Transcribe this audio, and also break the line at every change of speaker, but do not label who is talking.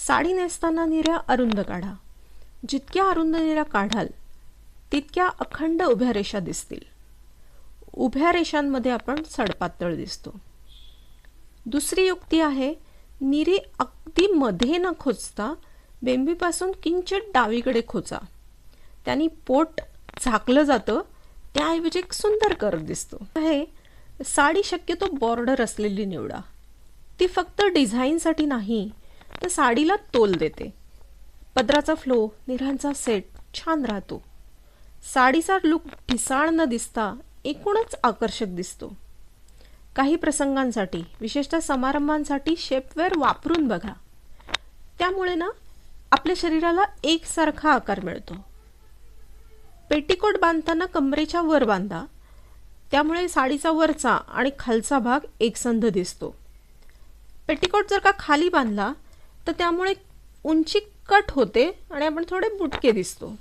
साडी नेसताना निऱ्या अरुंद काढा. जितक्या अरुंद निऱ्या काढाल तितक्या अखंड उभ्या रेषा दिसतील. उभ्या रेषांमध्ये आपण सडपातळ दिसतो. दुसरी युक्ती आहे, निरी अगदी मध्ये न खोचता बेंबीपासून किंचित डावीकडे खोचा. त्यांनी पोट झाकलं जातं, त्याऐवजी एक सुंदर कर्व दिसतो. हे साडी शक्यतो बॉर्डर असलेली निवडा. ती फक्त डिझाईनसाठी नाही तर साडीला तोल देते. पदराचा फ्लो, निऱ्यांचा सेट छान राहतो. साडीचा लुक ढिसाळ न दिसता एकूणच आकर्षक दिसतो. काही प्रसंगांसाठी, विशेषतः समारंभांसाठी शेपवेअर वापरून बघा. त्यामुळे ना आपल्या शरीराला एकसारखा आकार मिळतो. पेटिकोट बांधताना कमरेच्या वर बांधा. त्यामुळे साडीचा वरचा आणि खालचा भाग एकसंध दिसतो. पेटिकोट जर का खाली बांधला तर त्यामुळे उंची कट होते आणि आपण थोडे बुटके दिसतो.